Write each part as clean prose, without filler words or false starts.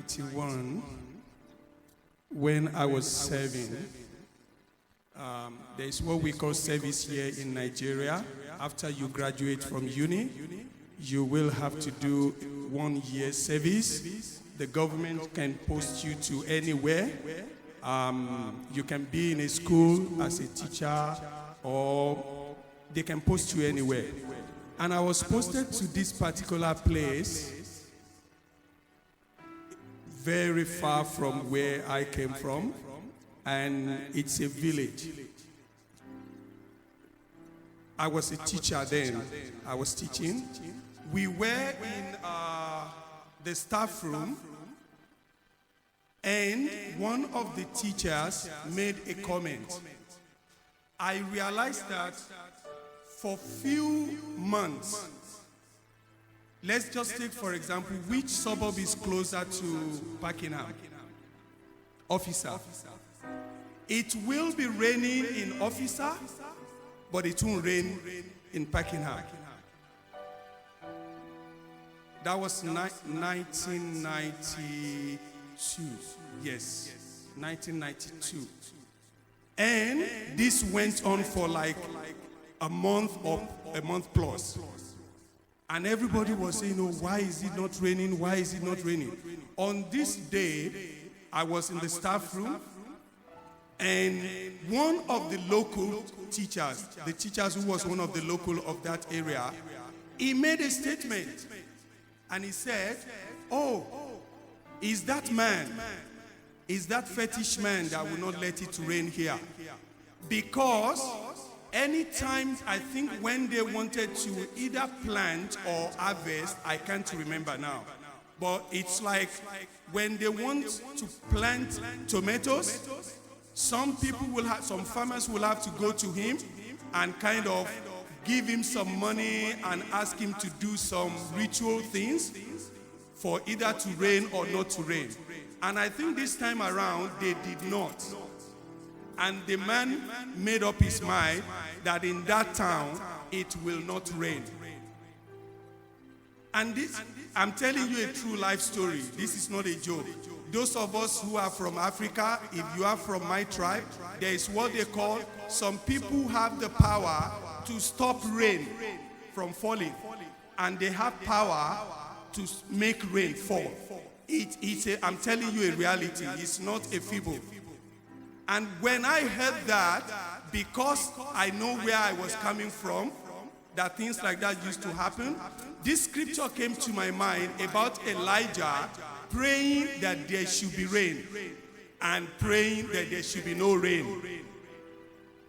1991, when I was serving, there is what we call service here in Nigeria. After you graduate from uni, you will have to do 1 year service. The government can post you to anywhere. You can be in a school as a teacher, or they can post you anywhere. And I was posted to this particular place, very far from where I came from, and it's a village. I was a teacher then. I was teaching. We were in the staff room, and one of the teachers made a comment. I realized that for few months, let's just take, for example, which suburb is closer to Pakenham? Officer. It will be raining in Officer, but it won't rain in Pakenham. That was 1992. Yes, 1992. And this went on for like a month or a month plus. And everybody was saying, oh, why is it not raining? Why is it not raining? On this day, I was in the staff room, and one of the local teachers, the teachers who was one of the local of that area, he made a statement. And he said, oh, is that man, is that fetish man that will not let it rain here? Because anytime, I think when they wanted to either plant or harvest, I can't remember now, but it's like when they want to plant tomatoes, some farmers will have to go to him and kind of give him some money and ask him to do some ritual things for either to rain or not to rain. And I think this time around, they did not. And the man made up his mind that in that town, it will not rain. And this, I'm telling you a true life story. This is not a joke. Those of us who are from Africa, if you are from my tribe, there is what they call, some people have the power to stop rain from falling. And they have power to make rain fall. I'm telling you a reality. It's not a fable. And when I heard that, because I know where I was coming from, that things like that used to happen, this scripture came to my mind about Elijah praying that there should be rain and praying that there should be no rain.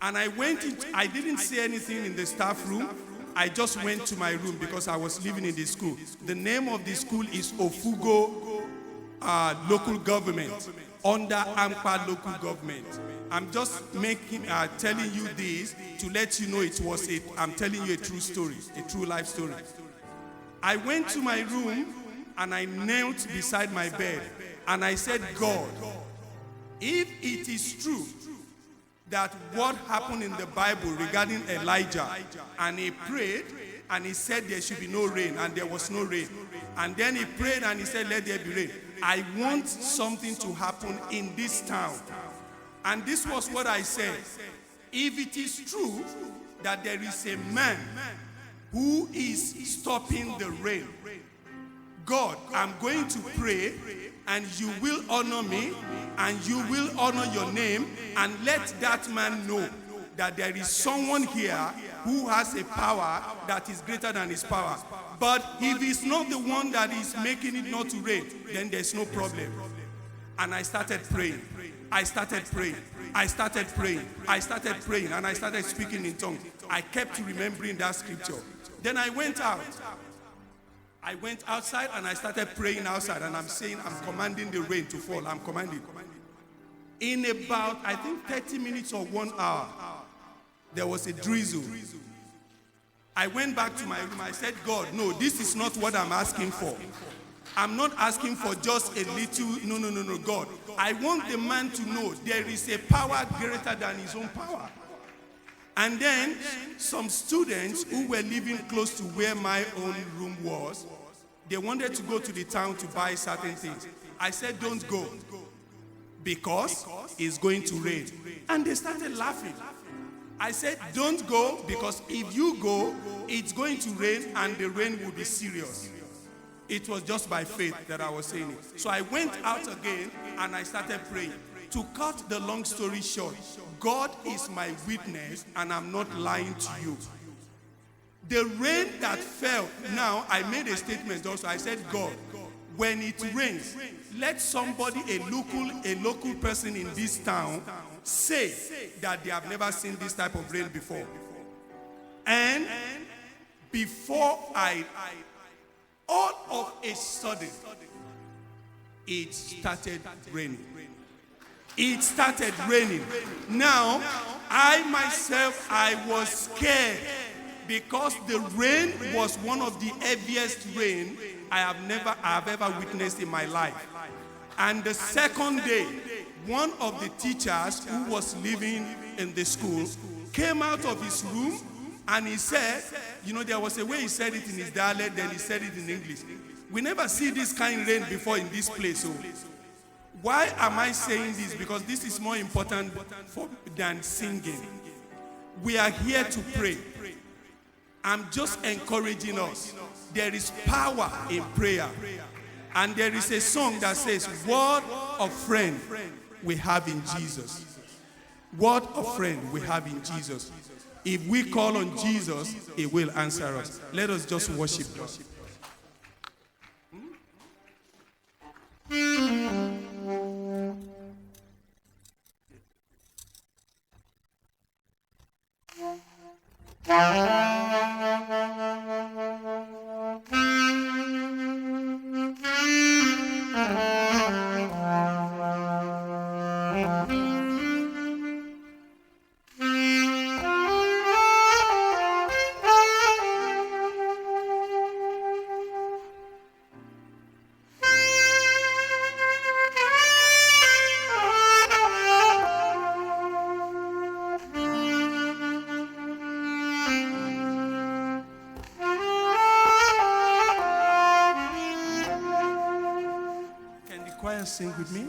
And I went in, I didn't say anything in the staff room. I just went to my room because I was living in the school. The name of the school is Ofugo Local Government, under Ampa Local Government. I'm just telling you this to let you know I'm telling you a true story, a true life story. I went to my room and I knelt beside my bed and I said, God, if it is true that what happened in the Bible regarding Elijah, and he prayed and he said there should be no rain, and there was no rain, and then he prayed and he said let there be rain, I want something to happen in this town. And this was what I said. If it is true that there is a man who is stopping the rain, God, I'm going to pray, and you will honor me, and you will honor your name, and let that man know that there is someone here who has a power that is greater than his power. But if he's not the one that is making it not to rain, then there's no problem. And I started praying. I started praying. I started praying. I started praying, and I started speaking in tongues. I kept remembering that scripture. Then I went out. I went outside and I started praying outside, and I'm saying, I'm commanding the rain to fall. I'm commanding. In about, I think 30 minutes or 1 hour, there was a drizzle. I went back to my room. I said, God, no, this is not what I'm asking for. I'm not asking for just a little, no, God. I want the man to know there is a power greater than his own power. And then some students who were living close to where my own room was, they wanted to go to the town to buy certain things. I said, don't go, because it's going to rain. And they started laughing. I said, don't go, because if you go, it's going to rain and the rain will be serious. It was just by faith that I was saying it. So I went out again and I started praying. To cut the long story short, God is my witness and I'm not lying to you. The rain that fell, now I made a statement also. I said, God, when it rains, let somebody, a local person in this town, say that they have never seen this type of rain before. And before all of a sudden, it started raining. It started raining. Now, I myself, I was scared, because the rain was one of the heaviest rain I have ever witnessed in my life. And the second day, one of the teachers who was living in the school came out of his room and he said, there was a way he said it in his dialect, then he said it in English. We never see this kind of rain before in this place. So why am I saying this? Because this is more important than singing. We are here to pray. I'm just encouraging us. There is power in prayer. And there is a song that says, what a friend we have in Jesus. What a friend we have in Jesus. If we call on Jesus, he will answer us. Let us just worship God. Sing with me.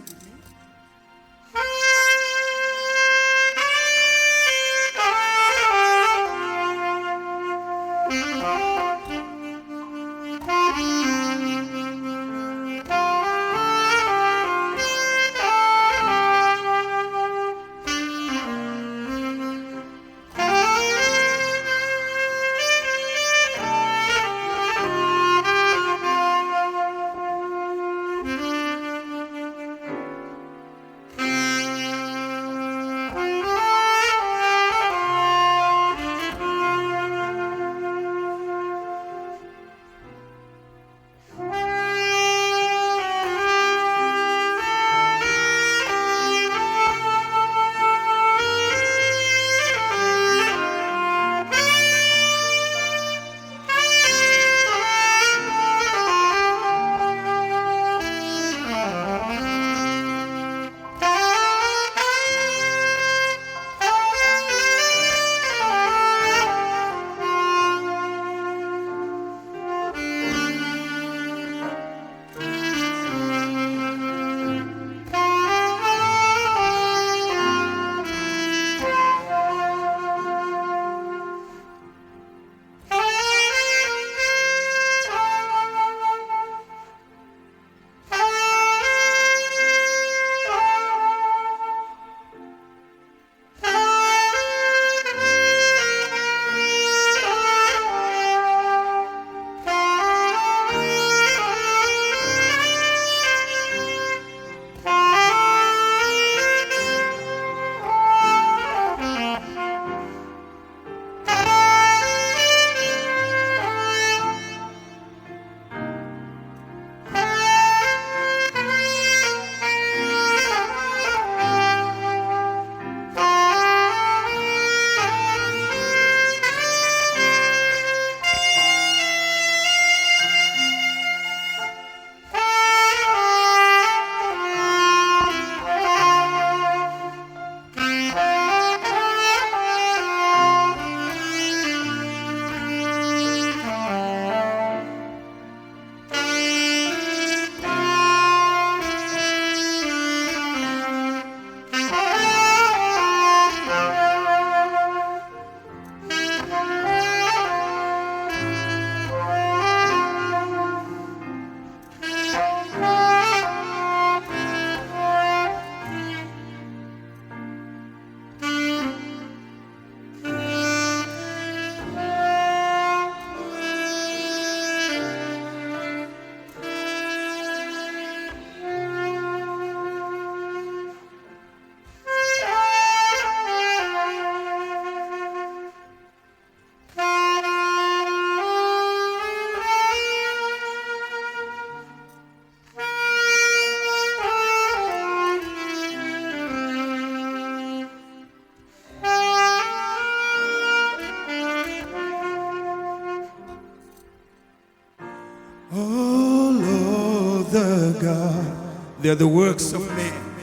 God. They're the works of men.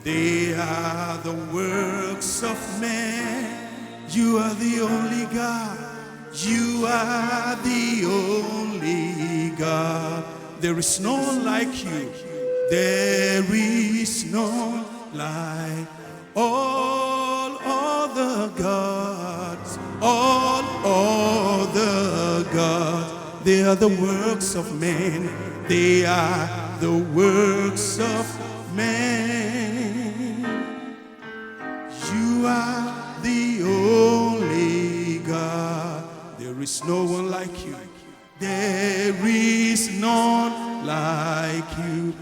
They are the works of men. You are the only God. You are the only God. There is no one like you. There is no like all other gods. All other gods. They are the works of men. They are the works of men. You are the only God. There is no one like you. There is none like you.